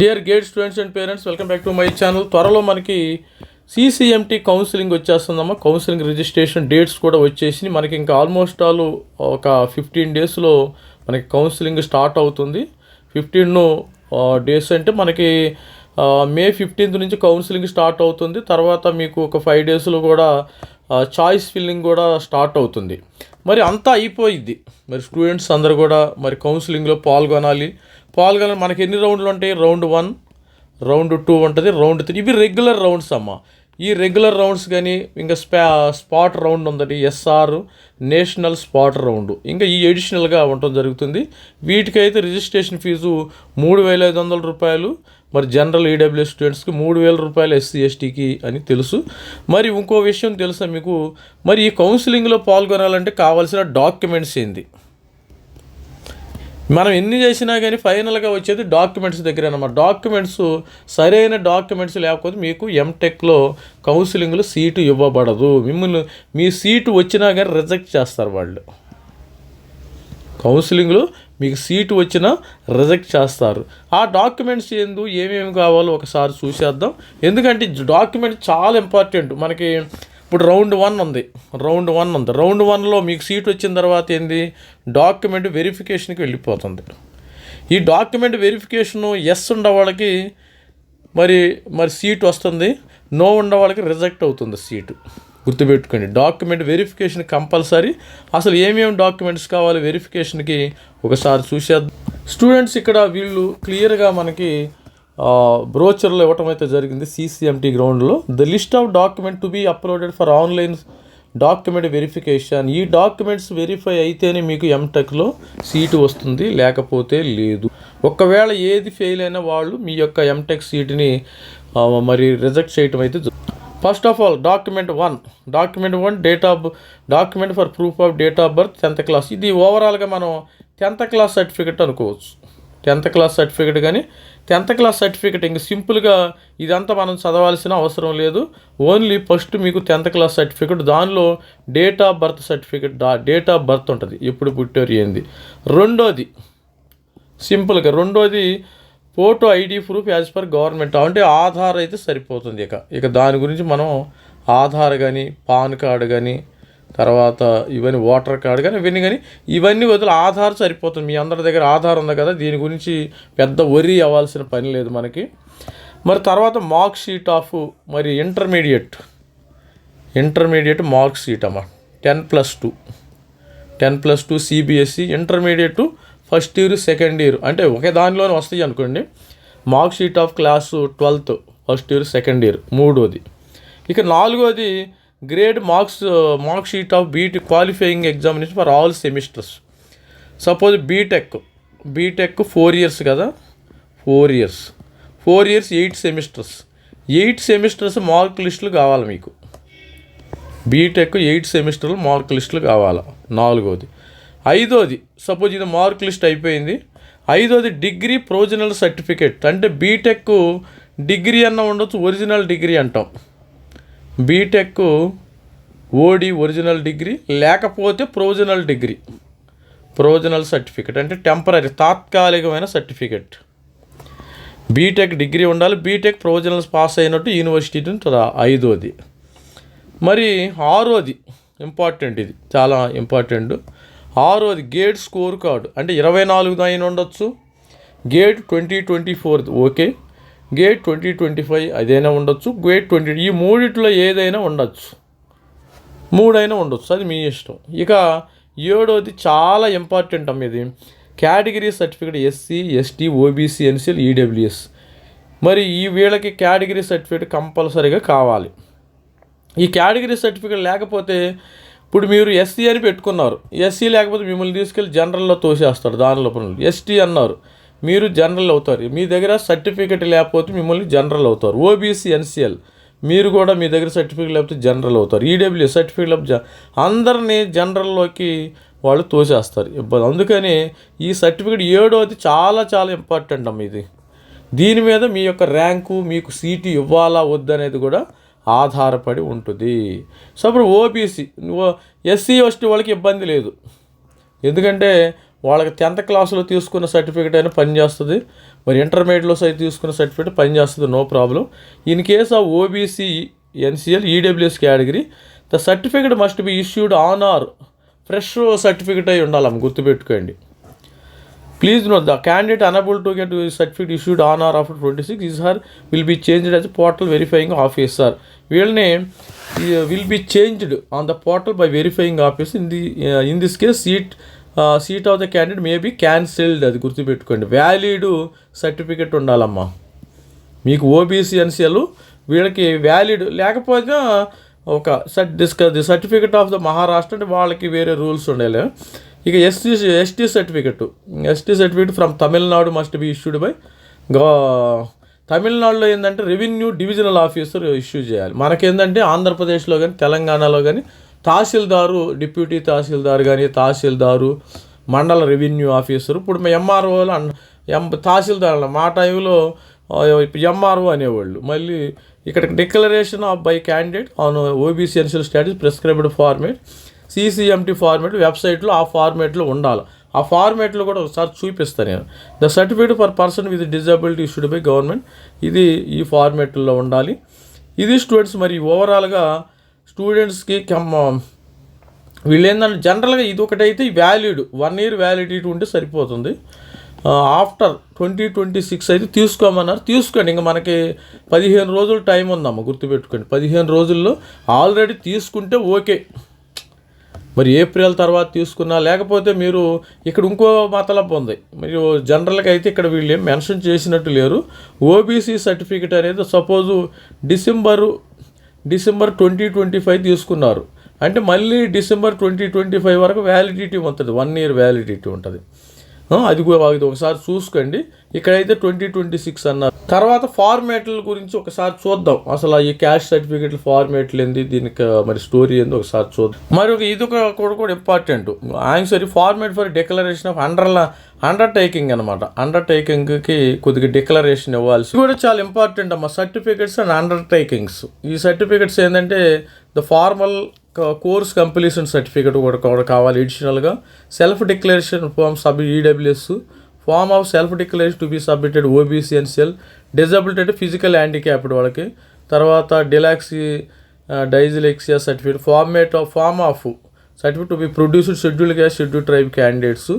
Dear GATE students and parents, welcome back to my channel. త్వరలో మనకి CCMT counselling వచ్చేస్తుందమ్మా. Counselling registration dates కూడా వచ్చేసి మనకి ఇంకా ఆల్మోస్ట్ ఆల్ ఒక 15 డేస్లో మనకి కౌన్సిలింగ్ స్టార్ట్ అవుతుంది. 15 డేస్ అంటే మనకి May 15th నుంచి కౌన్సిలింగ్ స్టార్ట్ అవుతుంది. తర్వాత మీకు ఒక 5 డేస్లో కూడా చాయిస్ ఫిల్లింగ్ కూడా స్టార్ట్ అవుతుంది. మరి అంతా అయిపోయిద్ది. మరి స్టూడెంట్స్ అందరూ కూడా మరి కౌన్సిలింగ్లో పాల్గొనాలి. మనకి ఎన్ని రౌండ్లు ఉంటాయి? రౌండ్ 1, రౌండ్ 2 ఉంటుంది, రౌండ్ 3. ఇవి రెగ్యులర్ రౌండ్స్ అమ్మ. ఈ రెగ్యులర్ రౌండ్స్ కానీ ఇంకా స్పాట్ రౌండ్ ఉందండి, SR నేషనల్ స్పాట్ రౌండ్, ఇంకా ఈ ఎడిషనల్గా ఉండటం జరుగుతుంది. వీటికైతే రిజిస్ట్రేషన్ ఫీజు 3,500 రూపాయలు. మరి జనరల్ EWS స్టూడెంట్స్కి 3,000 రూపాయలు, SC STకి అని తెలుసు. మరి ఇంకో విషయం తెలుసా మీకు? మరి ఈ కౌన్సిలింగ్లో పాల్గొనాలంటే కావాల్సిన డాక్యుమెంట్స్ ఏంది? మనం ఎన్ని చేసినా కానీ ఫైనల్గా వచ్చేది డాక్యుమెంట్స్ దగ్గర అన్నమాట. డాక్యుమెంట్స్ సరైన డాక్యుమెంట్స్ లేకపోతే మీకు ఎంటెక్లో కౌన్సిలింగ్లో సీటు ఇవ్వబడదు. మీ సీటు వచ్చినా కానీ రిజెక్ట్ చేస్తారు వాళ్ళు. కౌన్సిలింగ్లో మీకు సీటు వచ్చినా రిజెక్ట్ చేస్తారు. ఆ డాక్యుమెంట్స్ ఏమేమి కావాలో ఒకసారి చూసేద్దాం. ఎందుకంటే డాక్యుమెంట్ చాలా ఇంపార్టెంట్ మనకి. ఇప్పుడు రౌండ్ 1 ఉంది. రౌండ్ 1లో మీకు సీట్ వచ్చిన తర్వాత డాక్యుమెంట్ వెరిఫికేషన్కి వెళ్ళిపోతుంది. ఈ డాక్యుమెంట్ వెరిఫికేషను ఎస్ ఉండవాళ్ళకి మరి సీట్ వస్తుంది, నో ఉండవాళ్ళకి రిజెక్ట్ అవుతుంది సీటు. గుర్తుపెట్టుకోండి, డాక్యుమెంట్ వెరిఫికేషన్ కంపల్సరీ. అసలు ఏమేమి డాక్యుమెంట్స్ కావాలి వెరిఫికేషన్కి ఒకసారి చూసేద్దాం. స్టూడెంట్స్ ఇక్కడ వీళ్ళు క్లియర్గా మనకి బ్రోచర్లో ఇవ్వటం అయితే జరిగింది. CCMT గ్రౌండ్లో the list of document to be uploaded for online document verification. ఈ డాక్యుమెంట్స్ వెరిఫై అయితేనే మీకు ఎంటెక్లో సీటు వస్తుంది, లేకపోతే లేదు. ఒకవేళ ఏది ఫెయిల్ అయినా వాళ్ళు మీ యొక్క ఎంటెక్ సీటుని మరి రిజెక్ట్ చేయటం అయితే. First of all document 1 document for proof of date of birth 10th class. ఇది ఓవరాల్గా మనం 10th క్లాస్ సర్టిఫికెట్ అనుకోవచ్చు. 10th క్లాస్ సర్టిఫికెట్ కానీ 10th క్లాస్ సర్టిఫికెట్ ఇంక సింపుల్గా ఇదంతా మనం చదవాల్సిన అవసరం లేదు. ఓన్లీ ఫస్ట్ మీకు 10th క్లాస్ సర్టిఫికెట్, దానిలో date of birth certificate, date of birth ఉంటుంది, ఎప్పుడు పుట్టారు ఏంది. రెండోది photo ID proof as per government, అంటే ఆధార్ అయితే సరిపోతుంది. ఇక దాని గురించి మనం ఆధార్ కానీ, పాన్ కార్డు కానీ, తర్వాత ఇవన్నీ ఓటర్ కార్డు కానీ ఇవన్నీ వదిలి ఆధార్ సరిపోతుంది. మీ అందరి దగ్గర ఆధార్ ఉంది కదా, దీని గురించి పెద్ద వరీ అవ్వాల్సిన పని లేదు మనకి. మరి తర్వాత మార్క్ షీట్ ఆఫ్ మరి ఇంటర్మీడియట్ మార్క్ షీట్ అమ్మ. 10+2 CBSE intermediate first year, second year అంటే ఒకే దానిలోనే వస్తాయి అనుకోండి. Mark sheet of class 12th first year, second year మూడోది. ఇక నాలుగోది grade mark sheet of qualifying examination for all semesters. Suppose BTech 4 years కదా, 4 years 8 సెమిస్టర్స్. 8 సెమిస్టర్స్ మార్క్ లిస్టులు కావాలి మీకు. బీటెక్ 8 సెమిస్టర్లు మార్క్ లిస్టులు కావాలి. నాలుగోది. ఐదోది సపోజ్ ఇది మార్క్ లిస్ట్ అయిపోయింది. ఐదోది డిగ్రీ ప్రొవిజనల్ సర్టిఫికేట్, అంటే బీటెక్ డిగ్రీ అన్న ఉండొచ్చు, ఒరిజినల్ డిగ్రీ అంటాం. బీటెక్ OD ఒరిజినల్ డిగ్రీ, లేకపోతే ప్రొవిజనల్ సర్టిఫికేట్ అంటే టెంపరీ తాత్కాలికమైన సర్టిఫికేట్. బీటెక్ డిగ్రీ ఉండాలి, బీటెక్ ప్రొవిజనల్స్ పాస్ అయినట్టు యూనివర్సిటీ ఉంటుంది. ఐదోది. మరి ఆరోది ఇంపార్టెంట్, ఇది చాలా ఇంపార్టెంట్. ఆరోది గేట్ స్కోర్ కార్డు, అంటే 24 అయినా ఉండొచ్చు, గేట్ 2024 ఓకే, గేట్ 2025 అదైనా ఉండొచ్చు, గేట్ 20 ఈ మూడిట్లో ఏదైనా ఉండొచ్చు, 3 అయినా ఉండొచ్చు, అది మీ ఇష్టం. ఇక ఏడోది చాలా ఇంపార్టెంట్ అమ్మ, ఇది category certificate SC ST OBC NCL EWS. మరి ఈ వీళ్ళకి కేటగిరీ సర్టిఫికేట్ కంపల్సరీగా కావాలి. ఈ కేటగిరీ సర్టిఫికేట్ లేకపోతే ఇప్పుడు మీరు SC అని పెట్టుకున్నారు, SC లేకపోతే మిమ్మల్ని తీసుకెళ్ళి జనరల్లో తోసేస్తాడు. దానిలో ST అన్నారు, మీరు జనరల్ అవుతారు. మీ దగ్గర సర్టిఫికేట్ లేకపోతే మిమ్మల్ని జనరల్ అవుతారు. OBC NCL మీరు కూడా మీ దగ్గర సర్టిఫికేట్ లేకపోతే జనరల్ అవుతారు. EWS సర్టిఫికేట్ అందరినీ జనరల్లోకి వాళ్ళు తోసేస్తారు, ఇబ్బంది. అందుకని ఈ సర్టిఫికేట్ ఏడోది చాలా చాలా ఇంపార్టెంట్ అమ్మ. ఇది దీని మీద మీ యొక్క ర్యాంకు, మీకు సీటు ఇవ్వాలా వద్దనేది కూడా ఆధారపడి ఉంటుంది. సో ఇప్పుడు OBC SC ST వాళ్ళకి ఇబ్బంది లేదు, ఎందుకంటే వాళ్ళకి 10th క్లాస్లో తీసుకున్న సర్టిఫికేట్ అయినా పనిచేస్తుంది, మరి ఇంటర్మీడియట్లో సైతం తీసుకున్న సర్టిఫికేట్ పనిచేస్తుంది, no problem. In case of OBC NCL EWS category the certificate must be issued on or fresh certificate అయి ఉండాలమ్మ, గుర్తుపెట్టుకోండి. Please note the candidate unable to get certificate issued on or after 26 is her will be changed as portal verifying officer. వీళ్ళని will be changed on the portal by verifying officer. In this case seat of the candidate may be cancelled, అది గుర్తుపెట్టుకోండి. Valid certificate ఉండాలమ్మా మీకు. OBC NCL వీళ్ళకి valid లేకపోతే ఒక the certificate of the Maharashtra అంటే వాళ్ళకి వేరే రూల్స్ ఉండాలి. ఇక ST certificate from Tamil Nadu must be issued by తమిళనాడులో ఏంటంటే రెవెన్యూ డివిజనల్ ఆఫీసర్ ఇష్యూ చేయాలి. మనకేంటంటే ఆంధ్రప్రదేశ్లో కానీ తెలంగాణలో కానీ తహసీల్దారు, డిప్యూటీ తహసీల్దార్ కానీ తహసీల్దారు, మండల రెవెన్యూ ఆఫీసరు. ఇప్పుడు ఎంఆర్ఓలు తహసీల్దార్ మా టైంలో ఎంఆర్ఓ అనేవాళ్ళు. మళ్ళీ ఇక్కడ declaration of by candidate on OBC NCL status prescribed format CCMT format వెబ్సైట్లో ఆ ఫార్మేట్లో ఉండాలి. ఆ ఫార్మేట్లో కూడా ఒకసారి చూపిస్తాను నేను. The certificate for person with disability issued by government, ఇది ఈ ఫార్మేట్లో ఉండాలి. ఇది స్టూడెంట్స్. మరి ఓవరాల్గా స్టూడెంట్స్కి వీళ్ళు ఏంటంటే జనరల్గా ఇది ఒకటైతే వ్యాలిడ్ 1 year వ్యాలిడిటీ ఉంటే సరిపోతుంది. ఆఫ్టర్ 2026 అయితే తీసుకోమన్నారు, తీసుకోండి. ఇంకా మనకి 15 రోజులు టైం ఉందమ్మ, గుర్తుపెట్టుకోండి. 15 రోజుల్లో ఆల్రెడీ తీసుకుంటే ఓకే. మరి ఏప్రిల్ తర్వాత తీసుకున్నా లేకపోతే మీరు ఇక్కడ ఇంకో మతలబ్ ఉంది. మీరు జనరల్గా అయితే ఇక్కడ వీళ్ళు ఏం మెన్షన్ చేసినట్టు లేరు. ఓబీసీ సర్టిఫికేట్ అనేది సపోజు డిసెంబర్ 2025 తీసుకున్నారు అంటే మళ్ళీ డిసెంబర్ 2025 వరకు వ్యాలిడిటీ ఉంటుంది, 1 year వ్యాలిడిటీ ఉంటుంది. అది ఒకసారి చూసుకోండి. ఇక్కడైతే 2026 అన్నారు. తర్వాత ఫార్మేట్ల గురించి ఒకసారి చూద్దాం. అసలు ఈ క్యాస్ట్ సర్టిఫికేట్ల ఫార్మేట్లు ఏంది, దీనికి మరి స్టోరీ ఏంది ఒకసారి చూద్దాం. మరి ఇది కూడా important answer format for declaration of undertaking అనమాట. అండర్టేకింగ్కి కొద్దిగా డిక్లరేషన్ ఇవ్వాల్సి కూడా చాలా ఇంపార్టెంట్ అమ్మా. Certificates and undertakings. ఈ సర్టిఫికేట్స్ ఏంటంటే the formal course completion certificate కూడా కావాలి ఎడిషనల్గా. Self declaration form EWS form of self declaration to be submitted OBC NCL disability అంటే ఫిజికల్ హ్యాండిక్యాప్డ్ వాళ్ళకి. తర్వాత dyslexia certificate form of certificate to be produced schedule caste schedule tribe candidates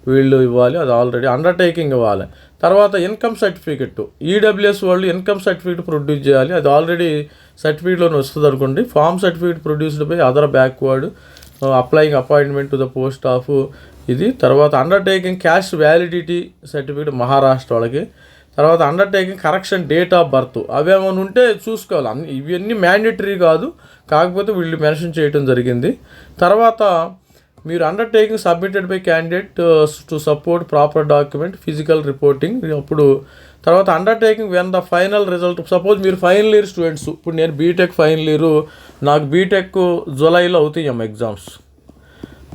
వీళ్ళు ఇవ్వాలి, అది already undertaking ఇవ్వాలి. తర్వాత income certificate EWS వాళ్ళు income certificate produce చేయాలి, అది ఆల్రెడీ సర్టిఫికేట్లోనే వస్తుంది అనుకోండి. Form certificate produced by other backward applying appointment to the post of ఇది. తర్వాత undertaking caste validity certificate Maharashtra వాళ్ళకి. తర్వాత undertaking correction date of birth అవేమైనా ఉంటే చూసుకోవాలి. ఇవన్నీ మ్యాండేటరీ కాదు, కాకపోతే వీళ్ళు మెన్షన్ చేయడం జరిగింది. తర్వాత మీరు undertaking submitted by candidate to support proper document physical reporting. అప్పుడు తర్వాత undertaking when the final result suppose మీరు ఫైనల్ ఇయర్ స్టూడెంట్స్, ఇప్పుడు నేను బీటెక్ ఫైనల్ ఇయర్, నాకు బీటెక్ జూలైలో అవుతాయమ్మ ఎగ్జామ్స్.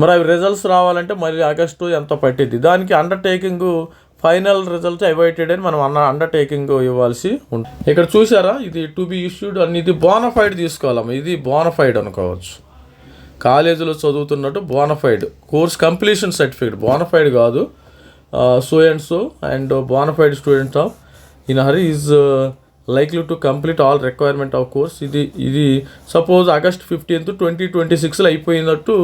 మరి అవి రిజల్ట్స్ రావాలంటే మరి ఆగస్టు ఎంత పట్టిద్ది, దానికి అండర్టేకింగ్ ఫైనల్ రిజల్ట్స్ అవైటెడ్ అని మనం అండర్టేకింగ్ ఇవ్వాల్సి ఉంటుంది. ఇక్కడ చూసారా, ఇది టు బి ఇష్యూడ్ అని, ఇది బోనఫైడ్ తీసుకోవాలమ్మ. ఇది బోనఫైడ్ అనుకోవచ్చు, కాలేజీలో చదువుతున్నట్టు bonafide course completion certificate, bonafide కాదు. So and bonafide student of in హరి is likely to complete all requirement of course. ఇది సపోజ్ ఆగస్ట్ 15th 2026లో అయిపోయినట్టు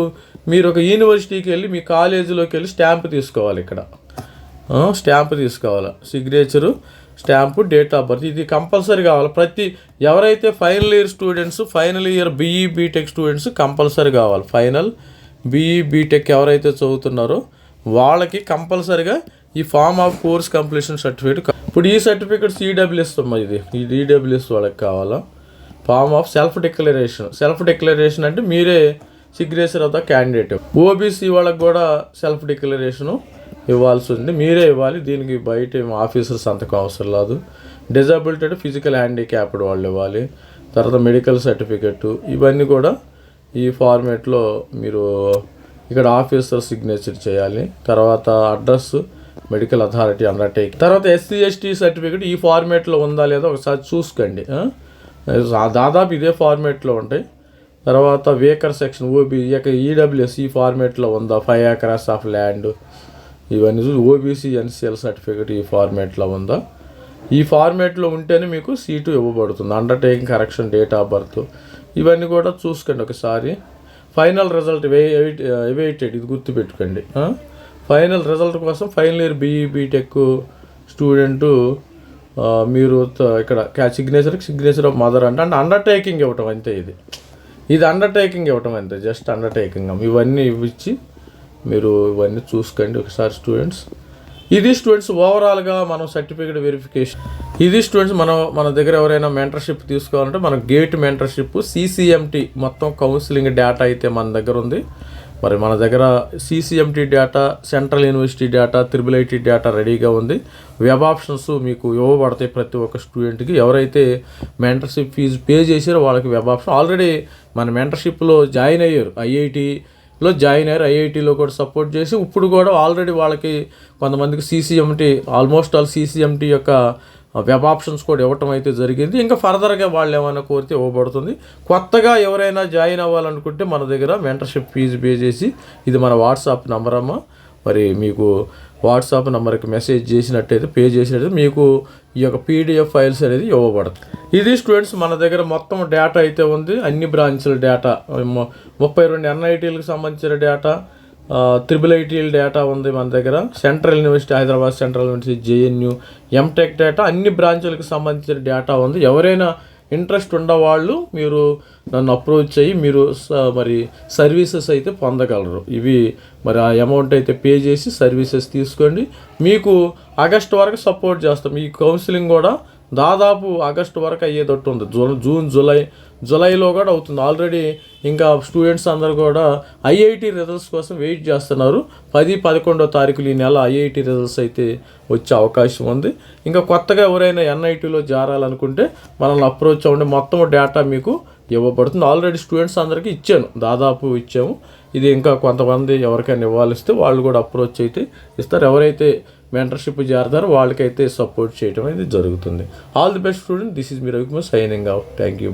మీరు ఒక యూనివర్సిటీకి వెళ్ళి మీ కాలేజీలోకి వెళ్ళి స్టాంప్ తీసుకోవాలి. ఇక్కడ స్టాంప్ తీసుకోవాలి, signature, stamp, date of birth, ఇది కంపల్సరీ కావాలి. ఎవరైతే final year students, final year BE BTech students compulsory కావాలి. ఫైనల్ బీఈ బీటెక్ ఎవరైతే చదువుతున్నారో వాళ్ళకి కంపల్సరీగా ఈ form of course completion certificate. ఇప్పుడు ఈ సర్టిఫికేట్స్ ఈడబ్ల్యూఎస్ ఇది ఈడబ్ల్యూఎస్ వాళ్ళకి కావాలా. ఫామ్ ఆఫ్ సెల్ఫ్ డిక్లరేషన్ అంటే మీరే signature of the candidate. OBC వాళ్ళకి కూడా సెల్ఫ్ డిక్లరేషను ఇవ్వాల్సి ఉంది, మీరే ఇవ్వాలి. దీనికి బయట ఆఫీసర్ సంతకం అవసరం లేదు. డిజబిలిటీ అంటే ఫిజికల్ హ్యాండిక్యాప్డ్ వాళ్ళు ఇవ్వాలి. తర్వాత మెడికల్ సర్టిఫికెట్, ఇవన్నీ కూడా ఈ ఫార్మేట్లో మీరు ఇక్కడ ఆఫీసర్ సిగ్నేచర్ చేయాలి. తర్వాత అడ్రస్, మెడికల్ అథారిటీ అండర్టేక్. తర్వాత ఎస్సీ ఎస్టీ సర్టిఫికేట్ ఈ ఫార్మేట్లో ఉందా లేదా ఒకసారి చూసుకోండి. దాదాపు ఇదే ఫార్మేట్లో ఉంటాయి. తర్వాత వేకర్ సెక్షన్ ఈడబ్ల్యూఎస్ ఈ ఫార్మేట్లో ఉందా, 5 acres ఆఫ్ ల్యాండ్, ఇవన్నీ చూసి ఓబీసీ ఎన్సీఎల్ సర్టిఫికేట్ ఈ ఫార్మేట్లో ఉందా, ఈ ఫార్మేట్లో ఉంటేనే మీకు సీటు ఇవ్వబడుతుంది. Undertaking, correction, date of birth ఇవన్నీ కూడా చూసుకోండి ఒకసారి. ఫైనల్ రిజల్ట్ ఎవైటెడ్, ఇది గుర్తుపెట్టుకోండి. ఫైనల్ రిజల్ట్ కోసం final year BE BTech student మీరు ఇక్కడ సిగ్నేచర్ ఆఫ్ మదర్ అంటే అండర్టేకింగ్ ఇవ్వటం అంతే. ఇది అండర్టేకింగ్ ఇవ్వటం అంతే, జస్ట్ అండర్టేకింగ్. ఇవన్నీ ఇవ్విచ్చి మీరు ఇవన్నీ చూసుకోండి ఒకసారి స్టూడెంట్స్. ఇది స్టూడెంట్స్ ఓవరాల్గా మనం సర్టిఫికేట్ వెరిఫికేషన్. ఇది స్టూడెంట్స్ మన దగ్గర ఎవరైనా మెంటర్షిప్ తీసుకోవాలంటే మన గేట్ మెంటర్షిప్ CCMT మొత్తం కౌన్సిలింగ్ డేటా అయితే మన దగ్గర ఉంది. మరి మన దగ్గర CCMT data, central university data, IIIT data రెడీగా ఉంది. వెబ్ ఆప్షన్స్ మీకు ఇవ్వబడతాయి ప్రతి ఒక్క స్టూడెంట్కి. ఎవరైతే మెంటర్షిప్ ఫీజు పే చేశారో వాళ్ళకి వెబ్ ఆప్షన్. ఆల్రెడీ మన మెంటర్షిప్లో జాయిన్ అయ్యారు, IITలో జాయిన్ అయ్యారు, IITలో కూడా సపోర్ట్ చేసి ఇప్పుడు కూడా ఆల్రెడీ వాళ్ళకి కొంతమందికి CCMT ఆల్మోస్ట్ ఆల్ CCMT యొక్క వెబ్ ఆప్షన్స్ కూడా ఇవ్వటం అయితే జరిగింది. ఇంకా ఫర్దర్గా వాళ్ళు ఏమైనా కోరితే ఇవ్వబడుతుంది. కొత్తగా ఎవరైనా జాయిన్ అవ్వాలనుకుంటే మన దగ్గర మెంటర్షిప్ ఫీజు పే చేసి, ఇది మన వాట్సాప్ నెంబర్ అమ్మ, మరి మీకు వాట్సాప్ నెంబర్కి మెసేజ్ చేసినట్టయితే, పే చేసినట్టయితే మీకు ఈ యొక్క PDF ఫైల్స్ అనేది ఇవ్వబడుతుంది. ఇది స్టూడెంట్స్ మన దగ్గర మొత్తం డేటా అయితే ఉంది. అన్ని బ్రాంచ్ల డేటా, 32 NITలకు సంబంధించిన డేటా, IIIT డేటా ఉంది మన దగ్గర. Central university, Hyderabad central university, JNU, MTech data, అన్ని బ్రాంచులకు సంబంధించిన డేటా ఉంది. ఎవరైనా ఇంట్రెస్ట్ ఉన్నవాళ్ళు మీరు నన్ను అప్రోచ్ అయ్యి మీరు మరి సర్వీసెస్ అయితే పొందగలరు. ఇవి మరి ఆ అమౌంట్ అయితే పే చేసి సర్వీసెస్ తీసుకోండి. మీకు ఆగస్టు వరకు సపోర్ట్ చేస్తాం. ఈ కౌన్సిలింగ్ కూడా దాదాపు ఆగస్టు వరకు అయ్యేటట్టు ఉంది. జూన్, జూలైలో కూడా అవుతుంది. ఆల్రెడీ ఇంకా స్టూడెంట్స్ అందరూ కూడా IIT రిజల్ట్స్ కోసం వెయిట్ చేస్తున్నారు. 10, 11వ తారీఖులు ఈ నెల IIT రిజల్ట్స్ అయితే వచ్చే అవకాశం ఉంది. ఇంకా కొత్తగా ఎవరైనా NITలో చేరాలనుకుంటే మనల్ని అప్రోచ్ అవ్వండి. మొత్తం డేటా మీకు ఇవ్వబడుతుంది. ఆల్రెడీ స్టూడెంట్స్ అందరికీ దాదాపు ఇచ్చాము. ఇది ఇంకా కొంతమంది ఎవరికైనా ఇవ్వాలిస్తే వాళ్ళు కూడా అప్రోచ్ అయితే ఇస్తారు. ఎవరైతే మెంటర్షిప్ చేరతారో వాళ్ళకైతే సపోర్ట్ చేయడం అనేది జరుగుతుంది. All the best student. This is me Ravikumar signing off. Thank you.